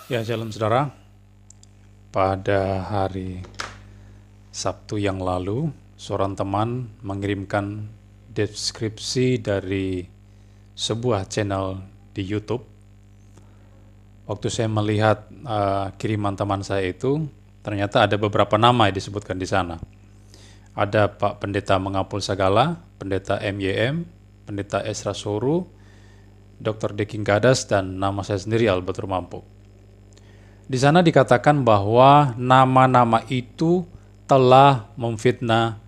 Ya, shalom saudara. Pada hari Sabtu yang lalu, seorang teman mengirimkan deskripsi dari sebuah channel di YouTube. Waktu saya melihat kiriman teman saya itu, ternyata ada beberapa nama yang disebutkan di sana. Ada Pak Pendeta Mengapul Sagala, Pendeta MYM, Pendeta Esra Soru, Dr. Deking Gadas, dan nama saya sendiri Albert Rumampuk. Di sana dikatakan bahwa nama-nama itu telah memfitnah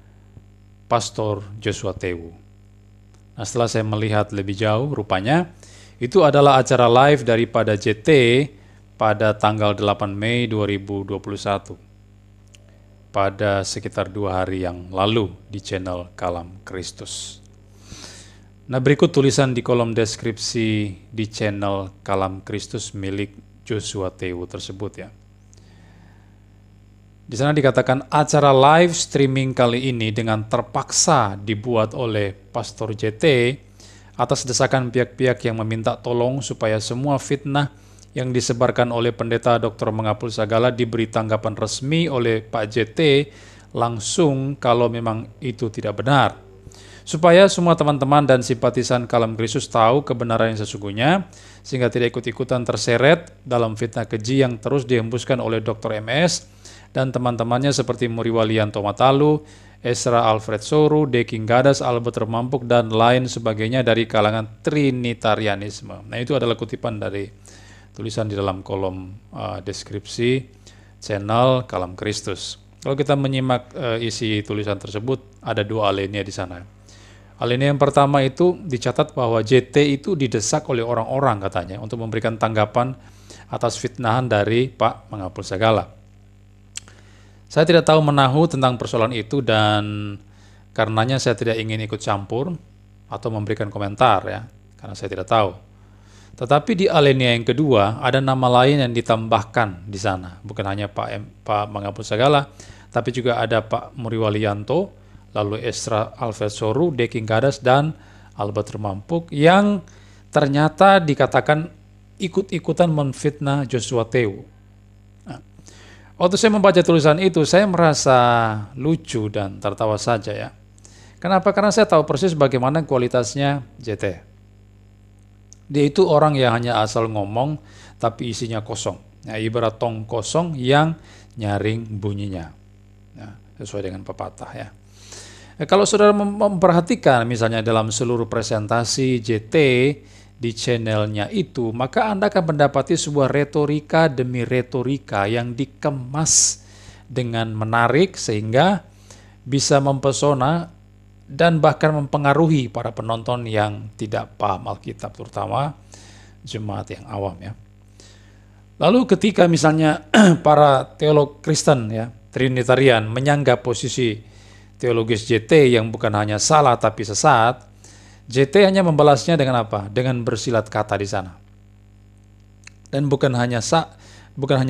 Pastor Joshua Tewu. Nah, setelah saya melihat lebih jauh, rupanya itu adalah acara live daripada JT pada tanggal 8 Mei 2021. Pada sekitar 2 hari yang lalu di channel Kalam Kristus. Nah, berikut tulisan di kolom deskripsi di channel Kalam Kristus milik Joshua Tewu tersebut ya. Di sana dikatakan acara live streaming kali ini dengan terpaksa dibuat oleh Pastor JT atas desakan pihak-pihak yang meminta tolong supaya semua fitnah yang disebarkan oleh Pendeta Dr. Mengapul Sagala diberi tanggapan resmi oleh Pak JT langsung kalau memang itu tidak benar. Supaya semua teman-teman dan simpatisan Kalam Kristus tahu kebenaran yang sesungguhnya, sehingga tidak ikut-ikutan terseret dalam fitnah keji yang terus dihembuskan oleh Dr. MS dan teman-temannya seperti Muriwalianto Matalu, Esra Alfred Soru, Deking Gadas, Albert Rumampuk, dan lain sebagainya dari kalangan Trinitarianisme. Nah, itu adalah kutipan dari tulisan di dalam kolom deskripsi channel Kalam Kristus. Kalau kita menyimak isi tulisan tersebut, ada 2 alinea di sana. Alinea yang pertama itu dicatat bahwa JT itu didesak oleh orang-orang katanya untuk memberikan tanggapan atas fitnahan dari Pak Mengapul Sagala. Saya tidak tahu menahu tentang persoalan itu dan karenanya saya tidak ingin ikut campur atau memberikan komentar ya, karena saya tidak tahu. Tetapi di alinea yang kedua ada nama lain yang ditambahkan di sana, bukan hanya Pak Mengapul Sagala, tapi juga ada Pak Muriwalianto, lalu Esra Alfred Soru, Deking Gadas, dan Albert Rumampuk yang ternyata dikatakan ikut-ikutan menfitnah Joshua Tewu. Nah, waktu saya membaca tulisan itu, saya merasa lucu dan tertawa saja ya. Kenapa? Karena saya tahu persis bagaimana kualitasnya JT. Dia itu orang yang hanya asal ngomong, tapi isinya kosong. Nah, ibarat tong kosong yang nyaring bunyinya. Nah, sesuai dengan pepatah ya. Kalau saudara memperhatikan misalnya dalam seluruh presentasi JT di channelnya itu, maka Anda akan mendapati sebuah retorika demi retorika yang dikemas dengan menarik sehingga bisa mempesona dan bahkan mempengaruhi para penonton yang tidak paham Alkitab, terutama jemaat yang awam ya. Lalu ketika misalnya para teolog Kristen ya, Trinitarian menyanggah posisi teologis JT yang bukan hanya salah tapi sesat, JT hanya membalasnya dengan apa? Dengan bersilat kata di sana. Dan bukan hanya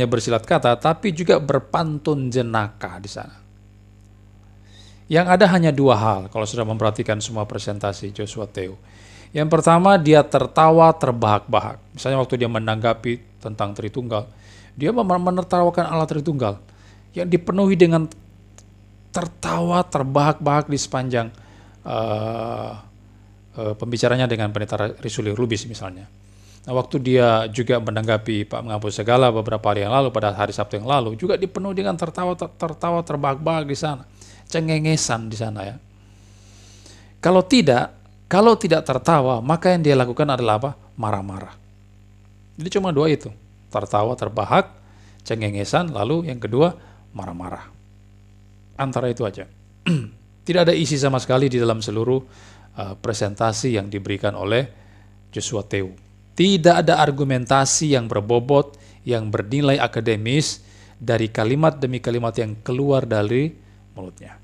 bersilat kata, tapi juga berpantun jenaka di sana. Yang ada hanya 2 hal kalau sudah memperhatikan semua presentasi Joshua Tewu. Yang pertama, dia tertawa terbahak-bahak. Misalnya waktu dia menanggapi tentang Tritunggal, dia menertawakan Allah Tritunggal yang dipenuhi dengan tertawa terbahak-bahak di sepanjang pembicaranya dengan Pendeta Risuli Lubis misalnya. Nah, waktu dia juga menanggapi Pak Mengapul Sagala beberapa hari yang lalu, pada hari Sabtu yang lalu, juga dipenuhi dengan tertawa terbahak-bahak di sana, cengengesan di sana ya. Kalau tidak tertawa, maka yang dia lakukan adalah apa? Marah-marah. Jadi cuma 2 itu, tertawa terbahak, cengengesan, lalu yang kedua marah-marah. Antara itu aja. Tidak ada isi sama sekali di dalam seluruh presentasi yang diberikan oleh Joshua Tewu. Tidak ada argumentasi yang berbobot, yang bernilai akademis dari kalimat demi kalimat yang keluar dari mulutnya.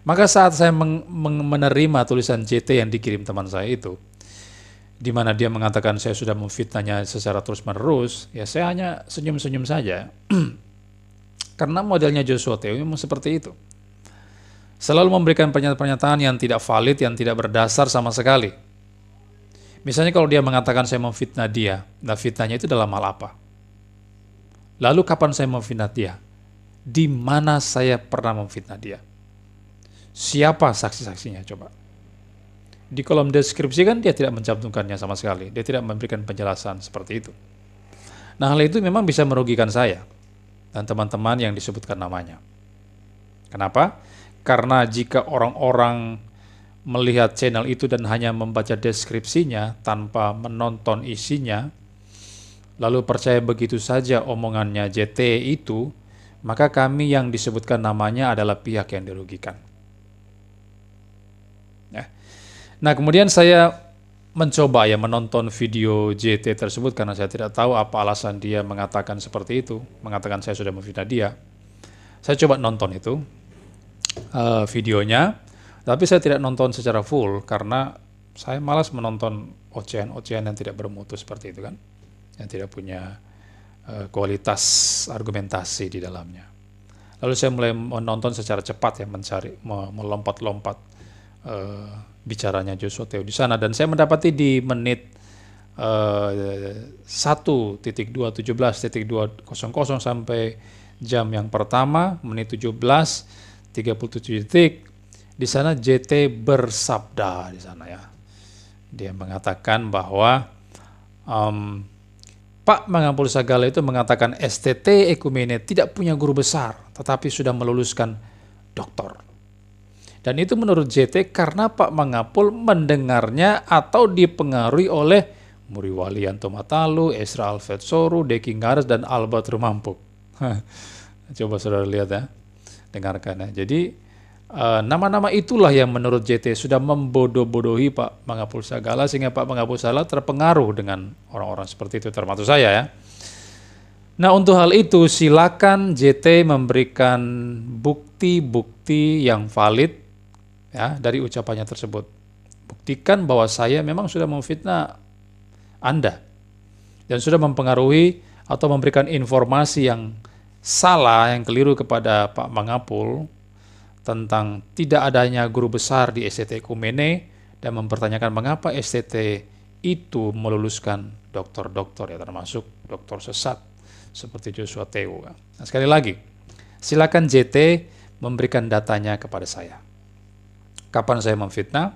Maka saat saya menerima tulisan JT yang dikirim teman saya itu, di mana dia mengatakan saya sudah memfitnahnya secara terus-menerus, ya saya hanya senyum-senyum saja. Karena modelnya Joshua Tewu memang seperti itu. Selalu memberikan pernyataan-pernyataan yang tidak valid, yang tidak berdasar sama sekali. Misalnya kalau dia mengatakan saya memfitnah dia, nah fitnahnya itu dalam hal apa? Lalu kapan saya memfitnah dia? Di mana saya pernah memfitnah dia? Siapa saksi-saksinya coba? Di kolom deskripsi kan dia tidak mencantumkannya sama sekali. Dia tidak memberikan penjelasan seperti itu. Nah, hal itu memang bisa merugikan saya dan teman-teman yang disebutkan namanya. Kenapa? Karena jika orang-orang melihat channel itu dan hanya membaca deskripsinya tanpa menonton isinya, lalu percaya begitu saja omongannya JT itu, maka kami yang disebutkan namanya adalah pihak yang dirugikan. Nah, kemudian saya mencoba menonton video JT tersebut karena saya tidak tahu apa alasan dia mengatakan seperti itu, mengatakan saya sudah memfitnah dia. Saya coba nonton itu videonya, tapi saya tidak nonton secara full karena saya malas menonton ocehan-ocehan yang tidak bermutu seperti itu kan, yang tidak punya kualitas argumentasi di dalamnya. Lalu saya mulai menonton secara cepat melompat-lompat bicaranya Joshua Teo di sana, dan saya mendapati di menit 1.217.200 sampai jam yang pertama menit 17:37 detik di sana JT bersabda di sana ya. Dia mengatakan bahwa Pak Mangapul Sagala itu mengatakan STT Ekumene tidak punya guru besar tetapi sudah meluluskan doktor. Dan itu menurut JT karena Pak Mangapul mendengarnya atau dipengaruhi oleh Muri Walianto Matalu, Esra Alfedsoru, Deki Ngares, dan Albert Rumampuk. Coba saudara lihat ya, dengarkan ya. Jadi nama-nama itulah yang menurut JT sudah membodoh-bodohi Pak Mangapul Sagala sehingga Pak Mangapul Sagala terpengaruh dengan orang-orang seperti itu, termasuk saya ya. Nah, untuk hal itu silakan JT memberikan bukti-bukti yang valid ya dari ucapannya tersebut. Buktikan bahwa saya memang sudah memfitnah Anda dan sudah mempengaruhi atau memberikan informasi yang salah, yang keliru kepada Pak Mangapul tentang tidak adanya guru besar di STT Ekumene dan mempertanyakan mengapa STT itu meluluskan dokter-dokter ya, termasuk dokter sesat seperti Joshua Teo. Nah, sekali lagi, silakan JT memberikan datanya kepada saya. Kapan saya memfitnah?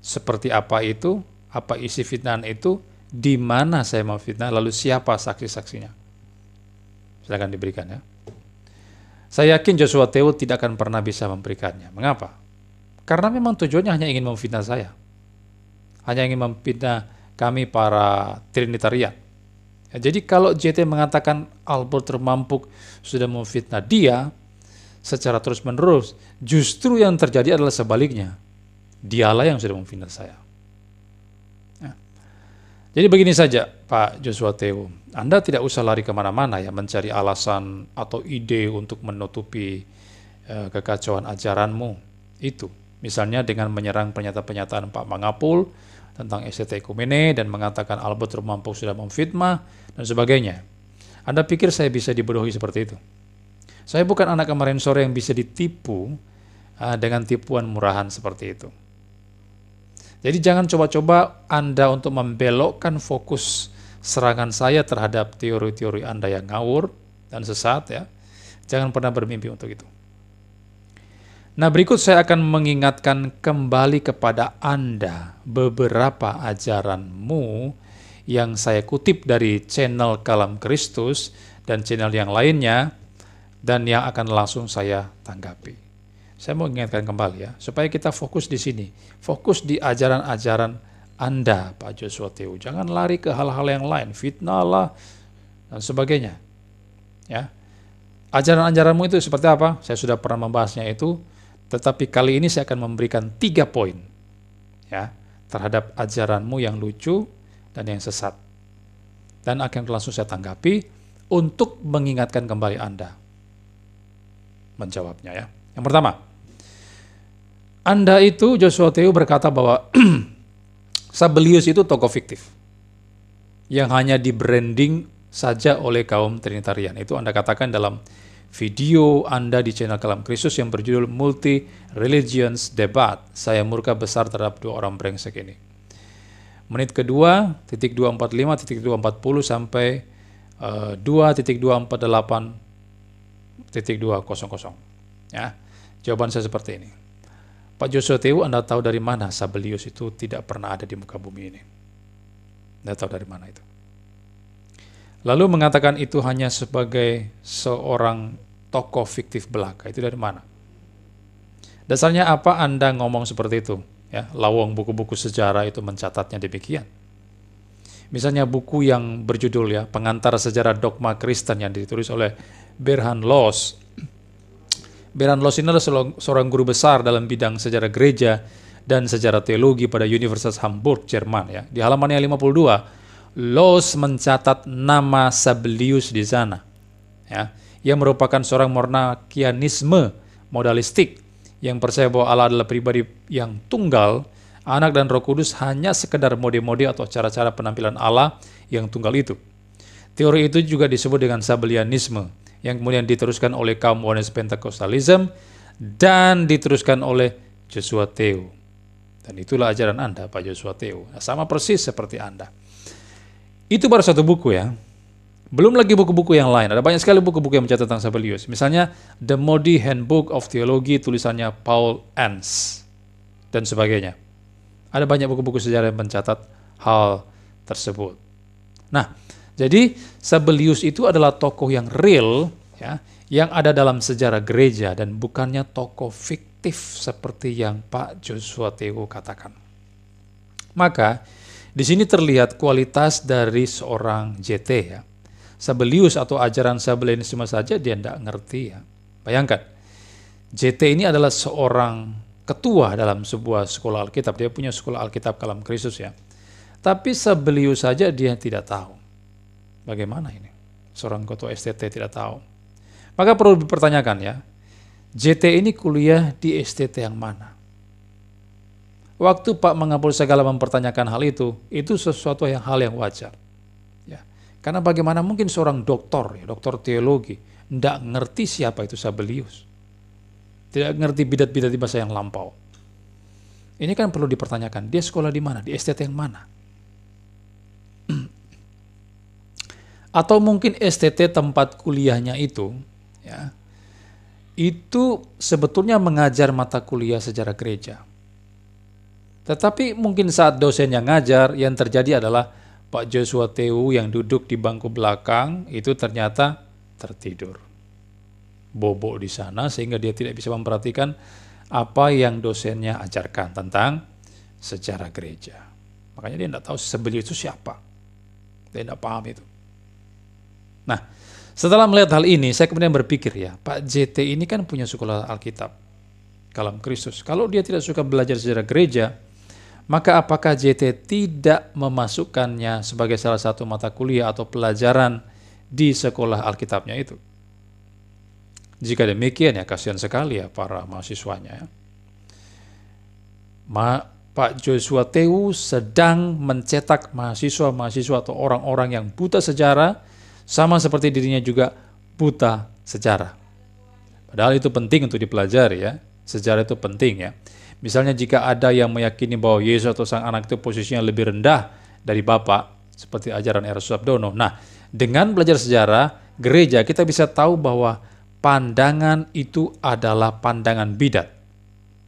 Seperti apa itu? Apa isi fitnahan itu? Di mana saya memfitnah? Lalu siapa saksi-saksinya? Silakan diberikan ya. Saya yakin Joshua Teo tidak akan pernah bisa memberikannya. Mengapa? Karena memang tujuannya hanya ingin memfitnah saya. Hanya ingin memfitnah kami para Trinitarian. Ya, jadi kalau JT mengatakan Albert Rumampuk sudah memfitnah dia secara terus-menerus, justru yang terjadi adalah sebaliknya. Dialah yang sudah memfitnah saya. Ya. Jadi begini saja Pak Joshua Teo, Anda tidak usah lari kemana-mana ya mencari alasan atau ide untuk menutupi kekacauan ajaranmu itu. Misalnya dengan menyerang pernyataan-pernyataan Pak Mangapul tentang STT Ekumene dan mengatakan Albert Rumampuk sudah memfitnah dan sebagainya. Anda pikir saya bisa dibodohi seperti itu? Saya bukan anak kemarin sore yang bisa ditipu dengan tipuan murahan seperti itu. Jadi jangan coba-coba Anda untuk membelokkan fokus serangan saya terhadap teori-teori Anda yang ngawur dan sesat ya. Jangan pernah bermimpi untuk itu. Nah, berikut saya akan mengingatkan kembali kepada Anda beberapa ajaranmu yang saya kutip dari channel Kalam Kristus dan channel yang lainnya dan yang akan langsung saya tanggapi. Saya mau ingatkan kembali ya, supaya kita fokus di sini. Fokus di ajaran-ajaran Anda, Pak Joshua Teo. Jangan lari ke hal-hal yang lain, fitnah lah, dan sebagainya. Ya, ajaran-ajaranmu itu seperti apa? Saya sudah pernah membahasnya itu, tetapi kali ini saya akan memberikan 3 poin ya, terhadap ajaranmu yang lucu dan yang sesat. Dan akan langsung saya tanggapi untuk mengingatkan kembali Anda menjawabnya ya. Yang pertama, Anda itu, Joshua Teo berkata bahwa Sabellius itu tokoh fiktif yang hanya di-branding saja oleh kaum Trinitarian. Itu Anda katakan dalam video Anda di channel Kalam Kristus yang berjudul Multi Religions Debate. Saya murka besar terhadap 2 orang brengsek ini. Menit kedua, 245, 240 sampai 2.248.200. Ya, jawaban saya seperti ini. Pak Joshua Tewu, Anda tahu dari mana Sabellius itu tidak pernah ada di muka bumi ini? Anda tahu dari mana itu? Lalu mengatakan itu hanya sebagai seorang tokoh fiktif belaka, itu dari mana? Dasarnya apa Anda ngomong seperti itu? Ya, lawang buku-buku sejarah itu mencatatnya demikian. Misalnya buku yang berjudul ya Pengantar Sejarah Dogma Kristen yang ditulis oleh Bernhard Loos. Bernhard Loos ini adalah seorang guru besar dalam bidang sejarah gereja dan sejarah teologi pada Universitas Hamburg, Jerman. Ya. Di halaman yang 52, Loos mencatat nama Sabellius di sana. Ya. Ia merupakan seorang Monarkianisme modalistik yang percaya bahwa Allah adalah pribadi yang tunggal, Anak dan Roh Kudus hanya sekedar mode-mode atau cara-cara penampilan Allah yang tunggal itu. Teori itu juga disebut dengan Sabellianisme, yang kemudian diteruskan oleh kaum Oneness Pentecostalism dan diteruskan oleh Joshua Tewu. Dan itulah ajaran Anda, Pak Joshua Tewu. Nah, sama persis seperti Anda. Itu baru satu buku ya. Belum lagi buku-buku yang lain. Ada banyak sekali buku-buku yang mencatat tentang Sabellius. Misalnya The Moody Handbook of Theology tulisannya Paul Enns dan sebagainya. Ada banyak buku-buku sejarah yang mencatat hal tersebut. Nah, jadi Sabellius itu adalah tokoh yang real ya, yang ada dalam sejarah gereja dan bukannya tokoh fiktif seperti yang Pak Joshua Tewu katakan. Maka di sini terlihat kualitas dari seorang JT ya. Sabellius atau ajaran Sabellianisme saja dia tidak ngerti ya. Bayangkan, JT ini adalah seorang ketua dalam sebuah sekolah Alkitab. Dia punya sekolah Alkitab Kalam Kristus ya. Tapi Sabellius saja dia tidak tahu. Bagaimana ini? Seorang ketua STT tidak tahu. Maka perlu dipertanyakan ya, JT ini kuliah di STT yang mana? Waktu Pak Mangapul Segala mempertanyakan hal itu sesuatu hal yang wajar. Ya. Karena bagaimana mungkin seorang doktor teologi, tidak ngerti siapa itu Sabellius. Tidak ngerti bidat-bidat di bahasa yang lampau. Ini kan perlu dipertanyakan, dia sekolah di mana? Di STT yang mana? Atau mungkin STT tempat kuliahnya itu, ya, itu sebetulnya mengajar mata kuliah sejarah gereja. Tetapi mungkin saat dosennya ngajar, yang terjadi adalah Pak Joshua Tewu yang duduk di bangku belakang itu ternyata tertidur. Bobok di sana sehingga dia tidak bisa memperhatikan apa yang dosennya ajarkan tentang sejarah gereja. Makanya dia tidak tahu Sabellius itu siapa. Dia tidak paham itu. Nah, setelah melihat hal ini, saya kemudian berpikir ya, Pak JT ini kan punya sekolah Alkitab, Kalam Kristus. Kalau dia tidak suka belajar sejarah gereja, maka apakah JT tidak memasukkannya sebagai salah satu mata kuliah atau pelajaran di sekolah Alkitabnya itu? Jika demikian ya kasihan sekali ya para mahasiswanya. Pak Joshua Tewu sedang mencetak mahasiswa-mahasiswa atau orang-orang yang buta sejarah, sama seperti dirinya juga buta sejarah. Padahal itu penting untuk dipelajari ya. Sejarah itu penting ya. Misalnya jika ada yang meyakini bahwa Yesus atau sang anak itu posisinya lebih rendah dari Bapa, seperti ajaran Eros Sabdono. Nah, dengan belajar sejarah gereja kita bisa tahu bahwa pandangan itu adalah pandangan bidat.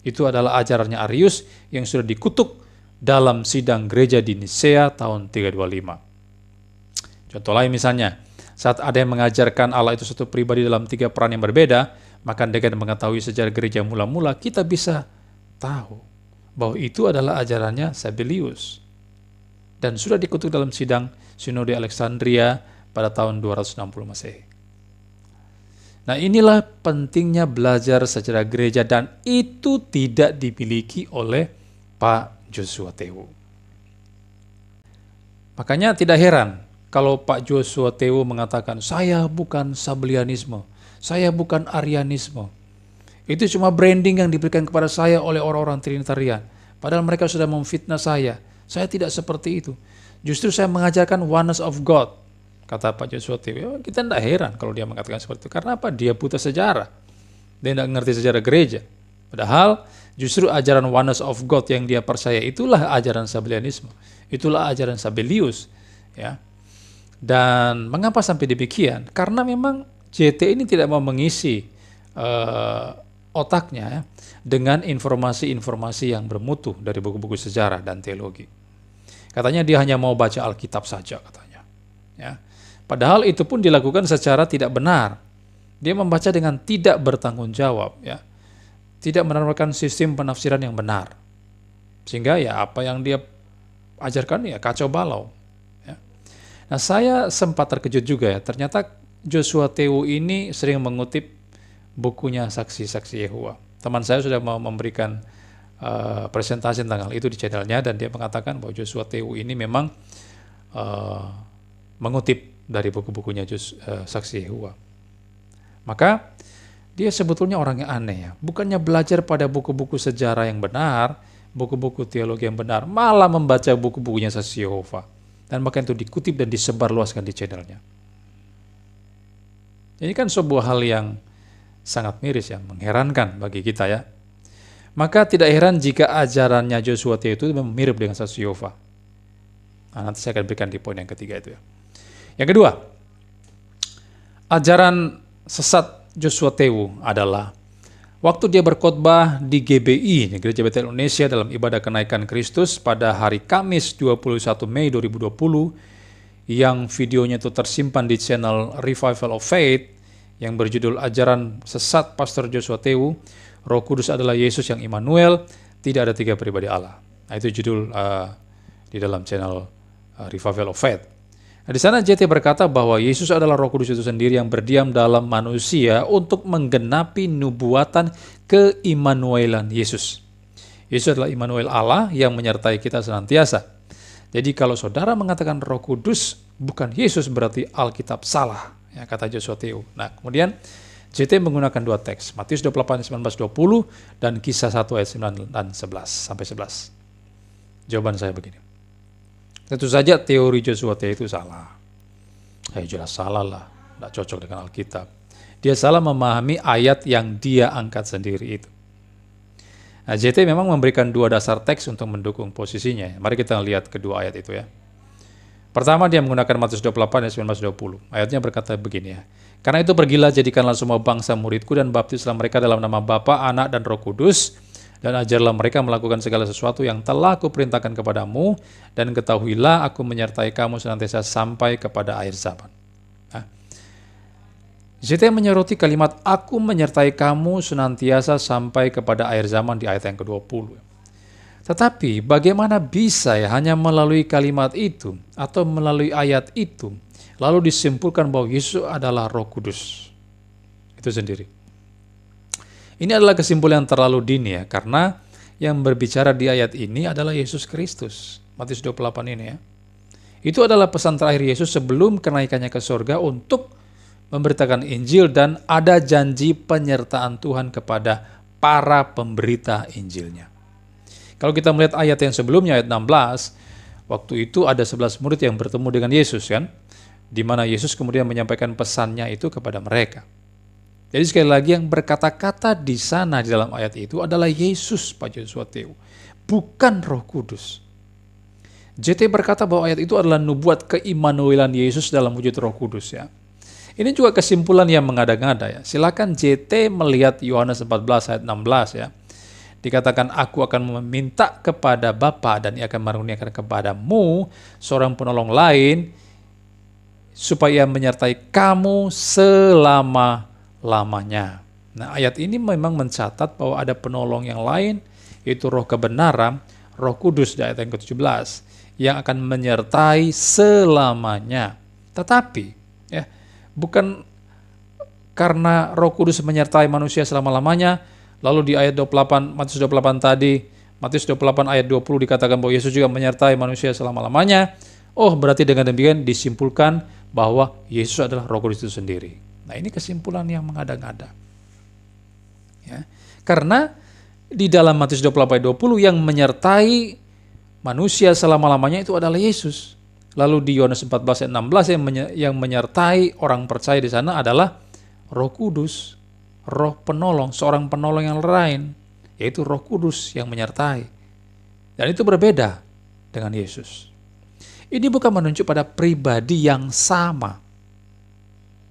Itu adalah ajarannya Arius yang sudah dikutuk dalam sidang gereja di Nisea tahun 325. Contoh lain misalnya, saat ada yang mengajarkan Allah itu satu pribadi dalam 3 peran yang berbeda, maka dengan mengetahui sejarah gereja mula-mula, kita bisa tahu bahwa itu adalah ajarannya Sabellius. Dan sudah dikutuk dalam sidang Sinode Alexandria pada tahun 260 Masehi. Nah, inilah pentingnya belajar sejarah gereja dan itu tidak dimiliki oleh Pak Joshua Tewu. Makanya tidak heran kalau Pak Joshua Tewu mengatakan, saya bukan Sabellianisme, saya bukan Arianisme. Itu cuma branding yang diberikan kepada saya oleh orang-orang Trinitarian. Padahal mereka sudah memfitnah saya. Saya tidak seperti itu. Justru saya mengajarkan oneness of God, kata Pak Joshua Tewu. Kita tidak heran kalau dia mengatakan seperti itu. Karena apa? Dia buta sejarah. Dia tidak mengerti sejarah gereja. Padahal justru ajaran oneness of God yang dia percaya itulah ajaran Sabellianisme. Itulah ajaran Sabellius. Ya. Dan mengapa sampai demikian? Karena memang JT ini tidak mau mengisi otaknya dengan informasi-informasi yang bermutu dari buku-buku sejarah dan teologi. Katanya dia hanya mau baca Alkitab saja katanya. Ya. Padahal itu pun dilakukan secara tidak benar. Dia membaca dengan tidak bertanggung jawab, ya. Tidak menerapkan sistem penafsiran yang benar. Sehingga ya apa yang dia ajarkan ya kacau balau. Ya. Nah, saya sempat terkejut juga ya. Ternyata Joshua Tewu ini sering mengutip bukunya Saksi-Saksi Yehova. Teman saya sudah mau memberikan presentasi tentang hal itu di channelnya, dan dia mengatakan bahwa Joshua Tewu ini memang mengutip dari buku-bukunya Saksi Yehova. Maka dia sebetulnya orang yang aneh ya. Bukannya belajar pada buku-buku sejarah yang benar, buku-buku teologi yang benar, malah membaca buku-bukunya Saksi Yehova. Dan bahkan itu dikutip dan disebarluaskan di channelnya. Ini kan sebuah hal yang sangat miris, yang mengherankan bagi kita ya. Maka tidak heran jika ajarannya Joshua Tewu itu mirip dengan Saksi Yehova. Nah, nanti saya akan berikan di poin yang ketiga itu ya. Yang kedua, ajaran sesat Joshua Tewu adalah waktu dia berkhotbah di GBI, Gereja Betel Indonesia, dalam ibadah kenaikan Kristus pada hari Kamis 21 Mei 2020, yang videonya itu tersimpan di channel Revival of Faith, yang berjudul Ajaran Sesat Pastor Joshua Tewu, Roh Kudus adalah Yesus yang Immanuel, tidak ada tiga pribadi Allah. Nah, itu judul di dalam channel Revival of Faith. Nah, di sana JT berkata bahwa Yesus adalah Roh Kudus itu sendiri yang berdiam dalam manusia untuk menggenapi nubuatan keimmanuelan Yesus. Yesus adalah Immanuel, Allah yang menyertai kita senantiasa. Jadi kalau saudara mengatakan Roh Kudus bukan Yesus, berarti Alkitab salah, ya, kata Joshua Tewu. Nah, kemudian JT menggunakan dua teks, Matius 28 ayat 19-20 dan Kisah 1 ayat 9 dan 11 sampai 11. Jawaban saya begini. Tentu saja teori Joshua Tewu itu salah. Jelas salah lah, tidak cocok dengan Alkitab. Dia salah memahami ayat yang dia angkat sendiri itu. Nah, JT memang memberikan dua dasar teks untuk mendukung posisinya. Mari kita lihat kedua ayat itu ya. Pertama, dia menggunakan Matius 28 ayat 19-20. Ayatnya berkata begini ya. Karena itu pergilah, jadikanlah semua bangsa muridku dan baptislah mereka dalam nama Bapa, Anak, dan Roh Kudus, dan ajarlah mereka melakukan segala sesuatu yang telah kuperintahkan kepadamu, dan ketahuilah aku menyertai kamu senantiasa sampai kepada akhir zaman. Nah, JT menyoroti kalimat aku menyertai kamu senantiasa sampai kepada akhir zaman di ayat yang ke-20. Tetapi bagaimana bisa ya hanya melalui kalimat itu atau melalui ayat itu lalu disimpulkan bahwa Yesus adalah Roh Kudus itu sendiri? Ini adalah kesimpulan yang terlalu dini ya, karena yang berbicara di ayat ini adalah Yesus Kristus. Matius 28 ini ya. Itu adalah pesan terakhir Yesus sebelum kenaikannya ke surga untuk memberitakan Injil, dan ada janji penyertaan Tuhan kepada para pemberita Injilnya. Kalau kita melihat ayat yang sebelumnya, ayat 16, waktu itu ada 11 murid yang bertemu dengan Yesus kan, di mana Yesus kemudian menyampaikan pesannya itu kepada mereka. Jadi sekali lagi yang berkata-kata di sana di dalam ayat itu adalah Yesus, Pak Joshua Tewu, bukan Roh Kudus. JT berkata bahwa ayat itu adalah nubuat keimmanuelan Yesus dalam wujud Roh Kudus ya. Ini juga kesimpulan yang mengada-ngada ya. Silakan JT melihat Yohanes 14 ayat 16 ya. Dikatakan aku akan meminta kepada Bapa dan ia akan mengaruniakan kepadamu seorang penolong lain supaya menyertai kamu selama-lamanya. Nah, ayat ini memang mencatat bahwa ada penolong yang lain, yaitu Roh kebenaran, Roh Kudus di ayat yang ke-17, yang akan menyertai selamanya. Tetapi, ya, bukan karena Roh Kudus menyertai manusia selama-lamanya, lalu di ayat 28, Matius 28 tadi, Matius 28 ayat 20 dikatakan bahwa Yesus juga menyertai manusia selama-lamanya. Oh, berarti dengan demikian disimpulkan bahwa Yesus adalah Roh Kudus itu sendiri. Nah, ini kesimpulan yang mengada-ngada. Ya. Karena di dalam Matius 28 ayat 20 yang menyertai manusia selama-lamanya itu adalah Yesus. Lalu di Yohanes 14 ayat 16 yang menyertai orang percaya di sana adalah Roh Kudus, Roh penolong, seorang penolong yang lain, yaitu Roh Kudus yang menyertai. Dan itu berbeda dengan Yesus. Ini bukan menunjuk pada pribadi yang sama.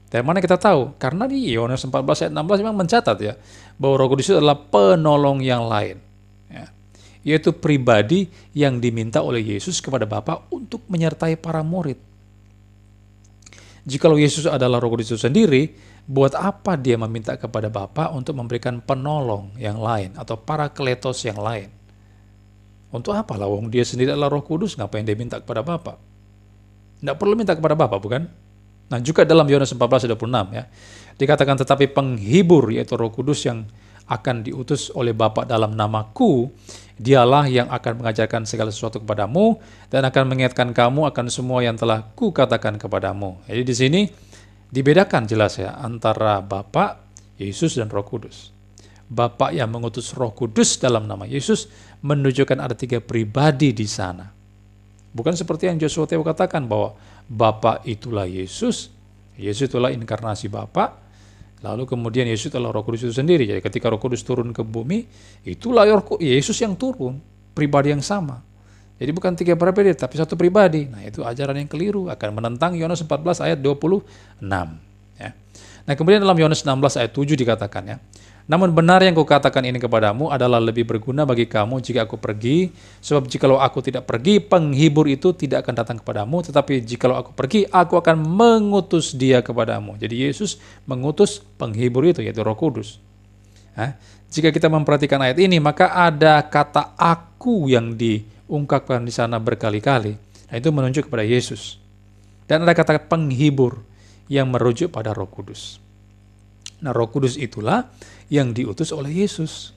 Dari mana kita tahu? Karena di Yohanes 14 ayat 16 memang mencatat ya, bahwa Roh Kudus itu adalah penolong yang lain. Ya. Yaitu pribadi yang diminta oleh Yesus kepada Bapa untuk menyertai para murid. Jikalau Yesus adalah Roh Kudus itu sendiri, buat apa dia meminta kepada Bapa untuk memberikan penolong yang lain atau parakletos yang lain? Untuk apa lah? Wong dia sendiri adalah Roh Kudus, ngapain dia minta kepada Bapa? Tidak perlu minta kepada Bapa, bukan? Nah, juga dalam Yohanes 14:26 ya, dikatakan tetapi penghibur yaitu Roh Kudus yang akan diutus oleh Bapa dalam namaku, dialah yang akan mengajarkan segala sesuatu kepadamu dan akan mengingatkan kamu akan semua yang telah kukatakan kepadamu. Jadi di sini dibedakan jelas ya antara Bapa, Yesus dan Roh Kudus. Bapa yang mengutus Roh Kudus dalam nama Yesus menunjukkan ada 3 pribadi di sana. Bukan seperti yang Joshua Teo katakan bahwa Bapa itulah Yesus, Yesus itulah inkarnasi Bapa, lalu kemudian Yesus itulah Roh Kudus itu sendiri. Jadi ketika Roh Kudus turun ke bumi, itulah Yesus yang turun, pribadi yang sama. Jadi bukan 3 pribadi, tapi 1 pribadi. Nah, itu ajaran yang keliru, akan menentang Yohanes 14 ayat 26. Ya. Nah, kemudian dalam Yohanes 16 ayat 7 dikatakan ya, namun benar yang kukatakan ini kepadamu adalah lebih berguna bagi kamu jika aku pergi, sebab jikalau aku tidak pergi, penghibur itu tidak akan datang kepadamu, tetapi jikalau aku pergi, aku akan mengutus dia kepadamu. Jadi Yesus mengutus penghibur itu, yaitu Roh Kudus. Jika kita memperhatikan ayat ini, maka ada kata aku yang diungkapkan di sana berkali-kali. Nah, itu menunjuk kepada Yesus. Dan ada kata penghibur yang merujuk pada Roh Kudus. Nah, Roh Kudus itulah yang diutus oleh Yesus.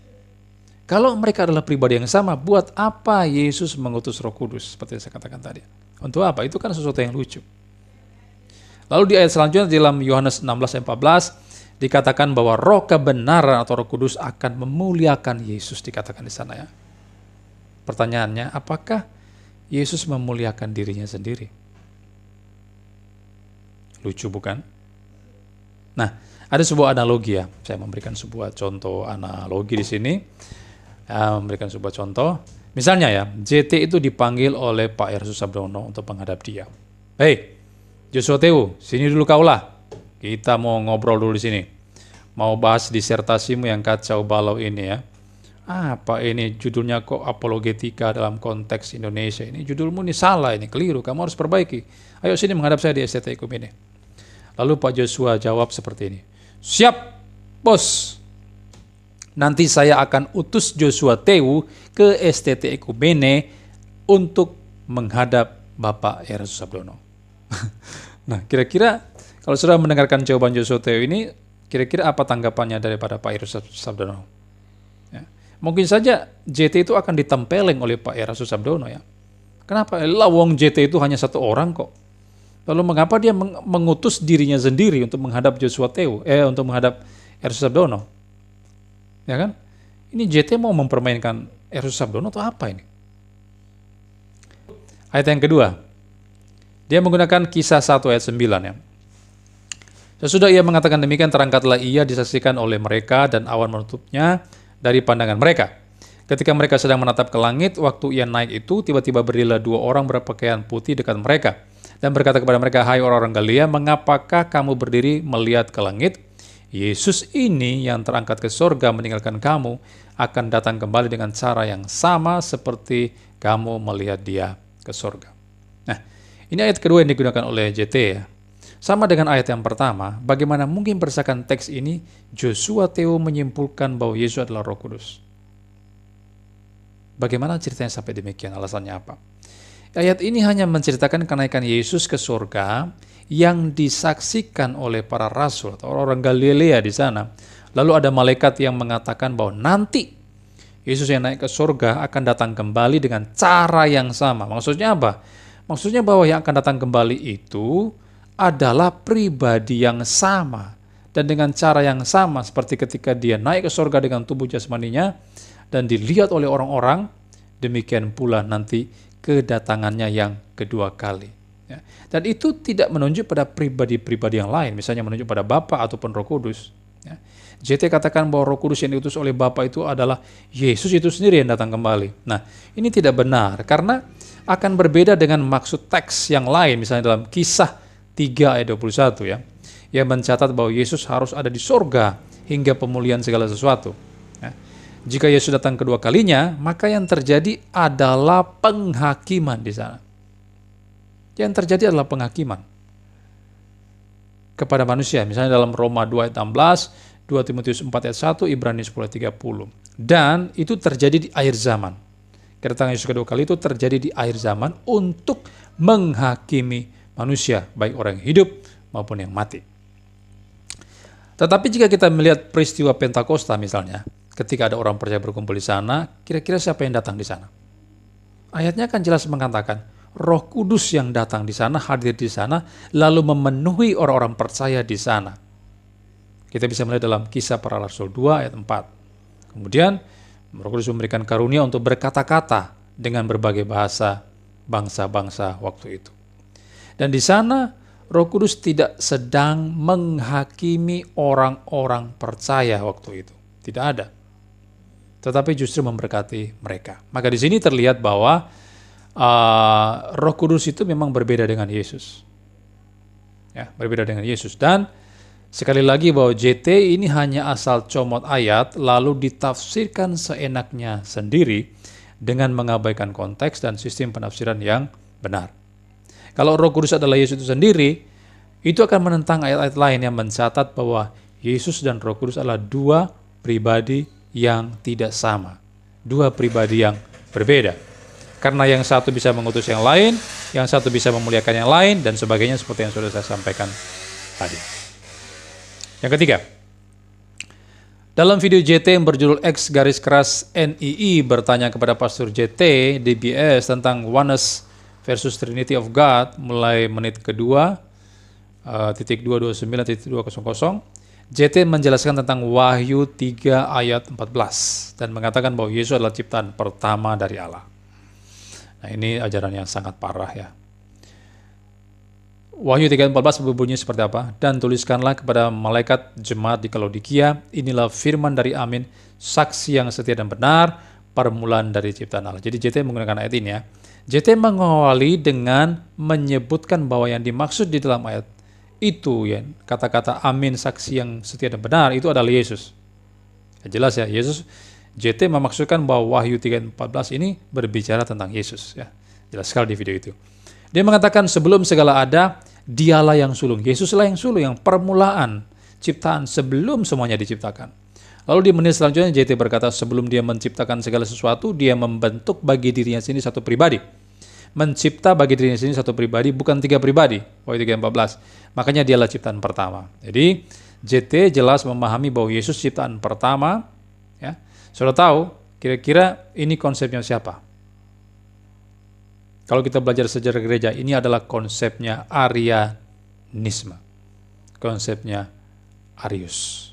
Kalau mereka adalah pribadi yang sama, buat apa Yesus mengutus Roh Kudus? Seperti yang saya katakan tadi. Untuk apa? Itu kan sesuatu yang lucu. Lalu di ayat selanjutnya dalam Yohanes 16 ayat 14 dikatakan bahwa Roh kebenaran atau Roh Kudus akan memuliakan Yesus, dikatakan di sana ya. Pertanyaannya, apakah Yesus memuliakan dirinya sendiri? Lucu bukan? Nah, ada sebuah analogi ya. Saya memberikan sebuah contoh analogi di sini. Memberikan sebuah contoh. Misalnya ya, JT itu dipanggil oleh Pak R. Susabdono untuk menghadap dia. Hei, Joshua Teo, sini dulu kaulah. Kita mau ngobrol dulu di sini. Mau bahas disertasimu yang kacau balau ini ya. Apa ini judulnya kok apologetika dalam konteks Indonesia ini? Judulmu ini salah, ini keliru, kamu harus perbaiki. Ayo sini menghadap saya di STT Ekumene. Lalu Pak Joshua jawab seperti ini. Siap, bos. Nanti saya akan utus Joshua Teo ke STT Ekumene untuk menghadap Bapak R. Susabdono. Nah, kira-kira kalau sudah mendengarkan jawaban Joshua Teo ini, kira-kira apa tanggapannya daripada Pak R. Susabdono? Ya. Mungkin saja JT itu akan ditempeleng oleh Pak R. Susabdono ya. Kenapa? Wong JT itu hanya 1 orang kok. Lalu mengapa dia mengutus dirinya sendiri untuk menghadap Joshua Teo, untuk menghadap R. Susabdono? Ya kan? Ini JT mau mempermainkan R. Susabdono atau apa ini? Ayat yang kedua. Dia menggunakan Kisah 1 ayat 9 ya. Sesudah ia mengatakan demikian, terangkatlah ia disaksikan oleh mereka dan awan menutupnya dari pandangan mereka. Ketika mereka sedang menatap ke langit, waktu ia naik itu, tiba-tiba berdirilah 2 orang berpakaian putih dekat mereka. Dan berkata kepada mereka, hai orang-orang Galilea, mengapakah kamu berdiri melihat ke langit? Yesus ini yang terangkat ke surga meninggalkan kamu, akan datang kembali dengan cara yang sama seperti kamu melihat dia ke surga. Nah, ini ayat kedua yang digunakan oleh JT ya. Sama dengan ayat yang pertama, bagaimana mungkin berdasarkan teks ini, Joshua Teo menyimpulkan bahwa Yesus adalah Roh Kudus? Bagaimana ceritanya sampai demikian? Alasannya apa? Ayat ini hanya menceritakan kenaikan Yesus ke surga yang disaksikan oleh para rasul atau orang Galilea di sana. Lalu ada malaikat yang mengatakan bahwa nanti Yesus yang naik ke surga akan datang kembali dengan cara yang sama. Maksudnya apa? Maksudnya bahwa yang akan datang kembali itu adalah pribadi yang sama dan dengan cara yang sama seperti ketika dia naik ke surga dengan tubuh jasmaninya dan dilihat oleh orang-orang, demikian pula nanti kedatangannya yang kedua kali. Ya. Dan itu tidak menunjuk pada pribadi-pribadi yang lain, misalnya menunjuk pada Bapa ataupun Roh Kudus. Ya. JT katakan bahwa Roh Kudus yang diutus oleh Bapa itu adalah Yesus itu sendiri yang datang kembali. Nah, ini tidak benar karena akan berbeda dengan maksud teks yang lain, misalnya dalam Kisah 3 ayat 21 ya, yang mencatat bahwa Yesus harus ada di sorga hingga pemulihan segala sesuatu. Ya. Jika Yesus datang kedua kalinya, maka yang terjadi adalah penghakiman di sana. Yang terjadi adalah penghakiman kepada manusia. Misalnya dalam Roma 2 ayat 16, 2 Timotius 4 ayat 1, Ibrani 10 ayat 30. Dan itu terjadi di akhir zaman. Kedatangan Yesus kedua kali itu terjadi di akhir zaman untuk menghakimi manusia, baik orang yang hidup maupun yang mati. Tetapi jika kita melihat peristiwa Pentakosta misalnya, ketika ada orang percaya berkumpul di sana, kira-kira siapa yang datang di sana? Ayatnya kan jelas mengatakan, Roh Kudus yang datang di sana, hadir di sana, lalu memenuhi orang-orang percaya di sana. Kita bisa melihat dalam Kisah Para Rasul 2 ayat 4. Kemudian, Roh Kudus memberikan karunia untuk berkata-kata dengan berbagai bahasa bangsa-bangsa waktu itu. Dan di sana, Roh Kudus tidak sedang menghakimi orang-orang percaya waktu itu. Tidak ada. Tetapi justru memberkati mereka. Maka di sini terlihat bahwa Roh Kudus itu memang berbeda dengan Yesus. Ya, berbeda dengan Yesus. Dan sekali lagi bahwa JT ini hanya asal comot ayat lalu ditafsirkan seenaknya sendiri dengan mengabaikan konteks dan sistem penafsiran yang benar. Kalau Roh Kudus adalah Yesus itu sendiri, itu akan menentang ayat-ayat lain yang mencatat bahwa Yesus dan Roh Kudus adalah dua pribadi yang tidak sama. Dua pribadi yang berbeda. Karena yang satu bisa mengutus yang lain, yang satu bisa memuliakan yang lain, dan sebagainya seperti yang sudah saya sampaikan tadi. Yang ketiga, dalam video JT yang berjudul X_NII bertanya kepada Pastor JT DBS tentang Oneness versus Trinity of God mulai menit kedua, titik 229.200, JT menjelaskan tentang Wahyu 3 ayat 14 dan mengatakan bahwa Yesus adalah ciptaan pertama dari Allah. Nah, ini ajaran yang sangat parah ya. Wahyu 3:14 berbunyi seperti apa? Dan tuliskanlah kepada malaikat jemaat di Laodikia, inilah firman dari Amin, saksi yang setia dan benar, permulaan dari ciptaan Allah. Jadi JT menggunakan ayat ini ya. JT mengawali dengan menyebutkan bahwa yang dimaksud di dalam ayat itu ya, kata-kata Amin, saksi yang setia dan benar, itu adalah Yesus. Ya, jelas ya, Yesus. JT memaksudkan bahwa Wahyu 3:14 ini berbicara tentang Yesus ya. Jelas sekali di video itu. Dia mengatakan sebelum segala ada, dialah yang sulung. Yesuslah yang sulung, yang permulaan ciptaan sebelum semuanya diciptakan. Lalu di menit selanjutnya JT berkata sebelum dia menciptakan segala sesuatu, dia membentuk bagi dirinya sendiri satu pribadi. Mencipta bagi dirinya sendiri satu pribadi, bukan tiga pribadi. Wahyu 3:14. Makanya dialah ciptaan pertama. Jadi JT jelas memahami bahwa Yesus ciptaan pertama. Ya, sudah tahu kira-kira ini konsepnya siapa? Kalau kita belajar sejarah gereja, ini adalah konsepnya Arianisme. Konsepnya Arius.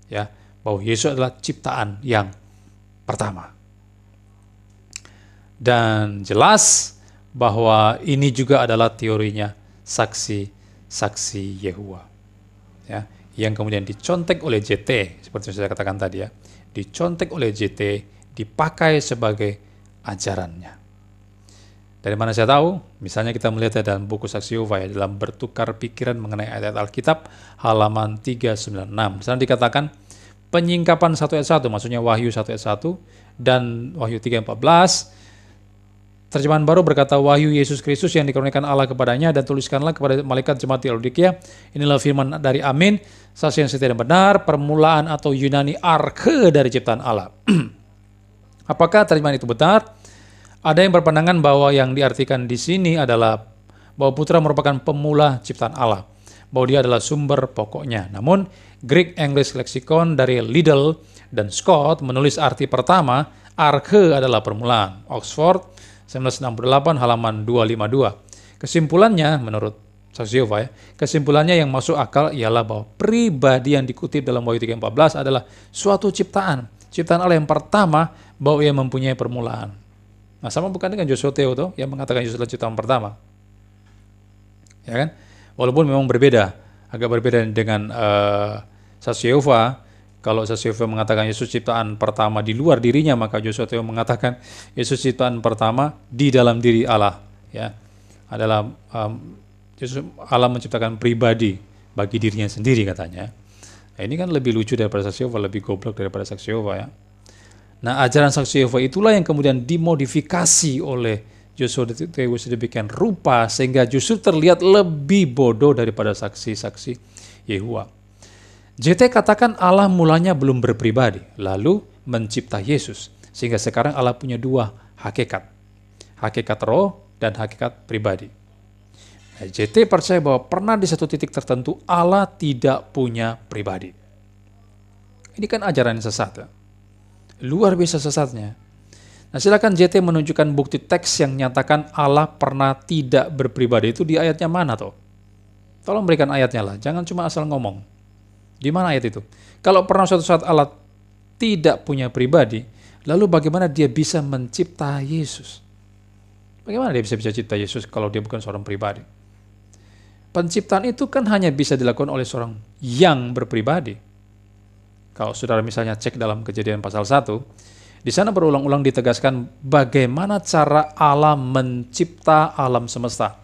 Ya, bahwa Yesus adalah ciptaan yang pertama. Dan jelas bahwa ini juga adalah teorinya saksi-saksi Yehuwa. Ya, yang kemudian dicontek oleh JT, seperti yang saya katakan tadi ya. Dicontek oleh JT, dipakai sebagai ajarannya. Dari mana saya tahu? Misalnya kita melihat dalam buku Saksi Yehova ya, dalam bertukar pikiran mengenai ayat Alkitab halaman 396. Misalnya dikatakan penyingkapan 1 ayat 1, maksudnya Wahyu 1 ayat 1 dan Wahyu 3:14. Terjemahan baru berkata Wahyu Yesus Kristus yang dikaruniakan Allah kepadanya dan tuliskanlah kepada malaikat jemaat di Laodikia, inilah firman dari Amin, saksi yang setia dan benar, permulaan atau Yunani arke dari ciptaan Allah. Apakah terjemahan itu benar? Ada yang berpandangan bahwa yang diartikan di sini adalah bahwa putra merupakan pemula ciptaan Allah, bahwa dia adalah sumber pokoknya. Namun, Greek English Lexicon dari Liddell dan Scott menulis arti pertama, arke adalah permulaan. Oxford 1968 halaman 252. Kesimpulannya menurut Saksi Yehova ya, kesimpulannya yang masuk akal ialah bahwa pribadi yang dikutip dalam Wahyu 3:14 adalah suatu ciptaan Allah yang pertama, bahwa ia mempunyai permulaan. Nah, sama bukan dengan Joshua Theo tuh yang mengatakan Yesus adalah ciptaan pertama. Ya kan? Walaupun memang berbeda, agak berbeda dengan Saksi Yehova Kalau saksi Yehova mengatakan Yesus ciptaan pertama di luar dirinya, maka Joshua Teo mengatakan Yesus ciptaan pertama di dalam diri Allah. Ya, adalah Yesus Allah menciptakan pribadi bagi dirinya sendiri katanya. Nah, ini kan lebih lucu daripada saksi Yehova, lebih goblok daripada saksi Yehova ya. Nah, ajaran saksi Yehova itulah yang kemudian dimodifikasi oleh Joshua Teo sedemikian rupa sehingga justru terlihat lebih bodoh daripada saksi-saksi Yehova. JT katakan Allah mulanya belum berpribadi, lalu mencipta Yesus. Sehingga sekarang Allah punya dua hakikat. Hakikat roh dan hakikat pribadi. Nah, JT percaya bahwa pernah di satu titik tertentu Allah tidak punya pribadi. Ini kan ajaran yang sesat ya. Luar biasa sesatnya. Nah, silakan JT menunjukkan bukti teks yang nyatakan Allah pernah tidak berpribadi. Itu di ayatnya mana toh? Tolong berikan ayatnya lah, jangan cuma asal ngomong. Di mana ayat itu? Kalau pernah suatu saat Allah tidak punya pribadi, lalu bagaimana dia bisa mencipta Yesus? Bagaimana dia bisa cipta Yesus kalau dia bukan seorang pribadi? Penciptaan itu kan hanya bisa dilakukan oleh seorang yang berpribadi. Kalau saudara misalnya cek dalam Kejadian pasal 1, di sana berulang-ulang ditegaskan bagaimana cara Allah mencipta alam semesta.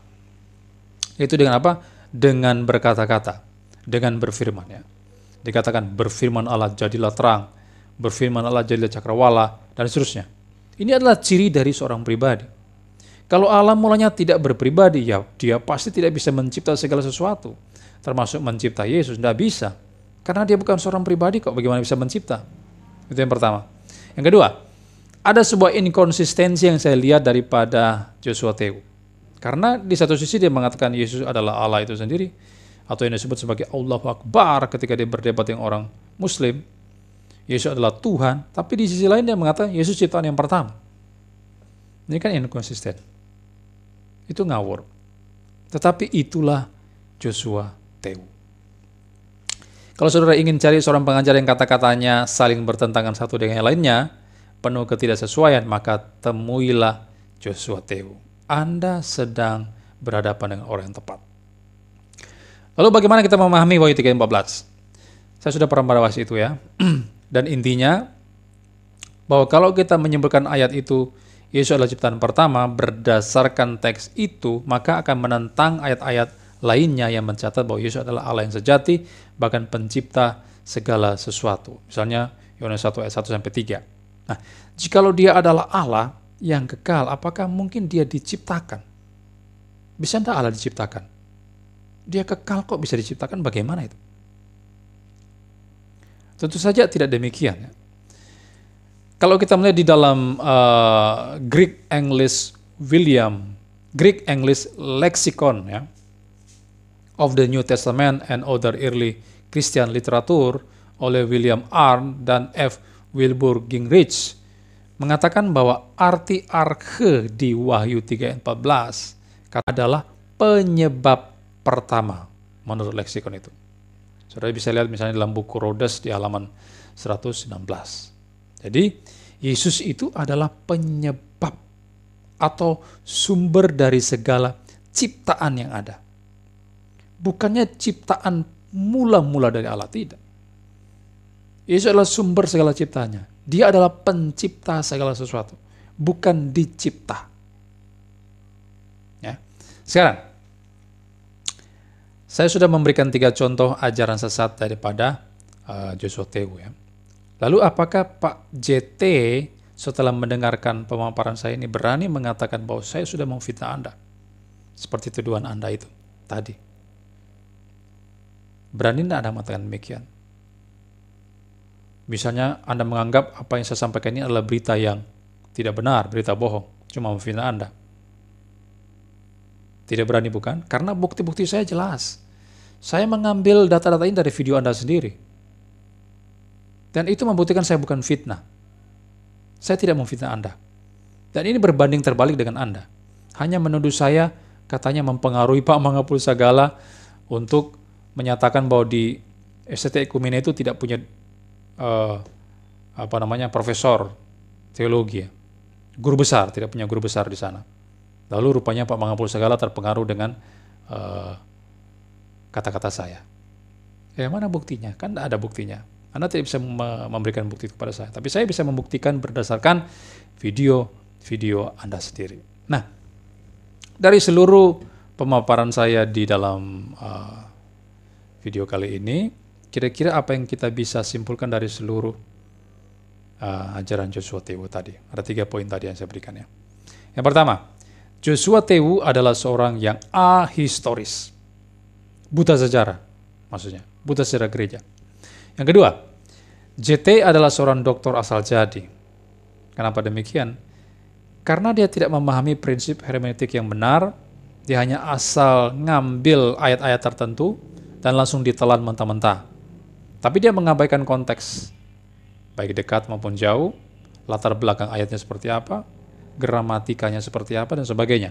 Itu dengan apa? Dengan berkata-kata, dengan berfirman ya. Dikatakan berfirman Allah jadilah terang, berfirman Allah jadilah cakrawala, dan seterusnya. Ini adalah ciri dari seorang pribadi. Kalau Allah mulanya tidak berpribadi, ya dia pasti tidak bisa mencipta segala sesuatu. Termasuk mencipta Yesus, tidak bisa. Karena dia bukan seorang pribadi kok, bagaimana bisa mencipta? Itu yang pertama. Yang kedua, ada sebuah inkonsistensi yang saya lihat daripada Joshua Teo. Karena di satu sisi dia mengatakan Yesus adalah Allah itu sendiri, atau yang disebut sebagai Allahu Akbar ketika dia berdebat dengan orang Muslim. Yesus adalah Tuhan, tapi di sisi lain dia mengatakan Yesus ciptaan yang pertama. Ini kan inkonsisten. Itu ngawur. Tetapi itulah Joshua Teo. Kalau saudara ingin cari seorang pengajar yang kata-katanya saling bertentangan satu dengan yang lainnya, penuh ketidaksesuaian, maka temuilah Joshua Teo. Anda sedang berhadapan dengan orang yang tepat. Lalu bagaimana kita memahami Wahyu 3:14? Saya sudah pernah membahas itu ya. Dan intinya, bahwa kalau kita menyimpulkan ayat itu, Yesus adalah ciptaan pertama, berdasarkan teks itu, maka akan menentang ayat-ayat lainnya yang mencatat bahwa Yesus adalah Allah yang sejati, bahkan pencipta segala sesuatu. Misalnya, Yohanes 1 ayat 1-3. Nah, jikalau dia adalah Allah yang kekal, apakah mungkin dia diciptakan? Bisa tidak Allah diciptakan? Dia kekal kok bisa diciptakan, bagaimana itu? Tentu saja tidak demikian. Ya. Kalau kita melihat di dalam Greek English Lexicon ya, of the New Testament and Other Early Christian Literature oleh William Arndt dan F. Wilbur Gingrich mengatakan bahwa arti arche di Wahyu 3:14 adalah penyebab pertama menurut leksikon itu. Saudara bisa lihat misalnya dalam buku Rhodes di halaman 116. Jadi Yesus itu adalah penyebab atau sumber dari segala ciptaan yang ada. Bukannya ciptaan mula-mula dari Allah, tidak. Yesus adalah sumber segala ciptanya. Dia adalah pencipta segala sesuatu, bukan dicipta. Ya. Sekarang saya sudah memberikan 3 contoh ajaran sesat daripada Joshua Teo ya. Lalu apakah Pak JT setelah mendengarkan pemaparan saya ini berani mengatakan bahwa saya sudah memfitnah Anda? Seperti tuduhan Anda itu tadi. Berani tidak Anda mengatakan demikian? Misalnya Anda menganggap apa yang saya sampaikan ini adalah berita yang tidak benar, berita bohong, cuma memfitnah Anda. Tidak berani bukan? Karena bukti-bukti saya jelas. Saya mengambil data-data ini dari video Anda sendiri. Dan itu membuktikan saya bukan fitnah. Saya tidak memfitnah Anda. Dan ini berbanding terbalik dengan Anda. Hanya menuduh saya katanya mempengaruhi Pak Mangapul Sagala untuk menyatakan bahwa di STT Ekumene itu tidak punya profesor teologi ya. Guru besar, tidak punya guru besar di sana. Lalu rupanya Pak Mangapul Sagala terpengaruh dengan kata-kata saya. Ya mana buktinya? Kan tidak ada buktinya. Anda tidak bisa memberikan bukti kepada saya, tapi saya bisa membuktikan berdasarkan video-video Anda sendiri. Nah, dari seluruh pemaparan saya di dalam video kali ini, kira-kira apa yang kita bisa simpulkan dari seluruh ajaran Joshua Tewu tadi? Ada 3 poin tadi yang saya berikan ya. Yang pertama, Joshua Tewu adalah seorang yang ahistoris. Buta sejarah, maksudnya. Buta sejarah gereja. Yang kedua, JT adalah seorang doktor asal jadi. Kenapa demikian? Karena dia tidak memahami prinsip hermeneutik yang benar, dia hanya asal ngambil ayat-ayat tertentu dan langsung ditelan mentah-mentah. Tapi dia mengabaikan konteks, baik dekat maupun jauh, latar belakang ayatnya seperti apa, gramatikanya seperti apa, dan sebagainya.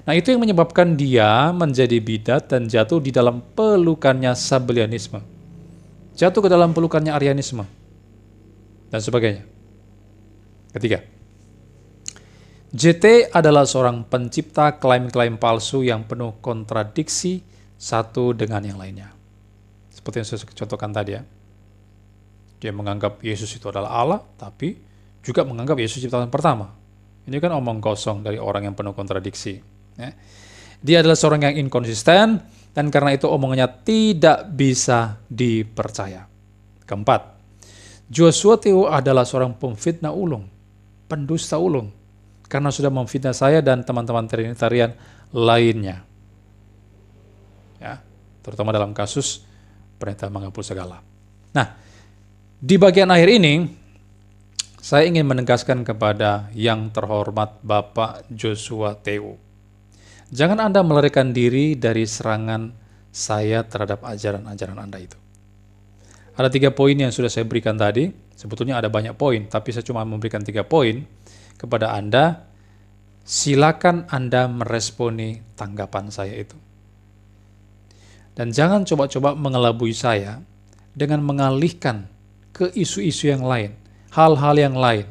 Nah, itu yang menyebabkan dia menjadi bidat dan jatuh di dalam pelukannya Sabellianisme. Jatuh ke dalam pelukannya Arianisme, dan sebagainya. Ketiga, JT adalah seorang pencipta klaim-klaim palsu yang penuh kontradiksi satu dengan yang lainnya. Seperti yang saya contohkan tadi ya. Dia menganggap Yesus itu adalah Allah, tapi juga menganggap Yesus ciptaan pertama. Ini kan omong kosong dari orang yang penuh kontradiksi. Ya. Dia adalah seorang yang inkonsisten, dan karena itu omongannya tidak bisa dipercaya. Keempat, Joshua Tewu adalah seorang pemfitnah ulung, pendusta ulung, karena sudah memfitnah saya dan teman-teman Trinitarian lainnya. Ya, terutama dalam kasus perintah menghapus segala. Nah, di bagian akhir ini, saya ingin menegaskan kepada yang terhormat Bapak Joshua Tewu. Jangan Anda melarikan diri dari serangan saya terhadap ajaran-ajaran Anda itu. Ada 3 poin yang sudah saya berikan tadi. Sebetulnya ada banyak poin, tapi saya cuma memberikan 3 poin kepada Anda. Silakan Anda meresponi tanggapan saya itu. Dan jangan coba-coba mengelabui saya dengan mengalihkan ke isu-isu yang lain, hal-hal yang lain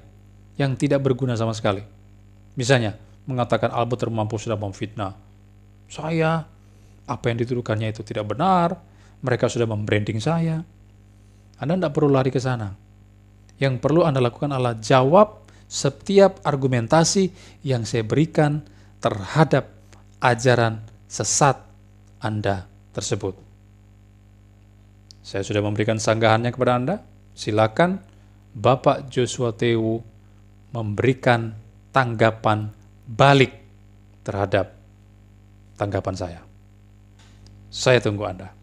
yang tidak berguna sama sekali. Misalnya, mengatakan Albert Termampu sudah memfitnah saya, apa yang dituduhkannya itu tidak benar, mereka sudah membranding saya. Anda tidak perlu lari ke sana. Yang perlu Anda lakukan adalah jawab setiap argumentasi yang saya berikan terhadap ajaran sesat Anda tersebut. Saya sudah memberikan sanggahannya kepada Anda. Silakan Bapak Joshua Tewu memberikan tanggapan balik terhadap tanggapan saya. Saya tunggu Anda.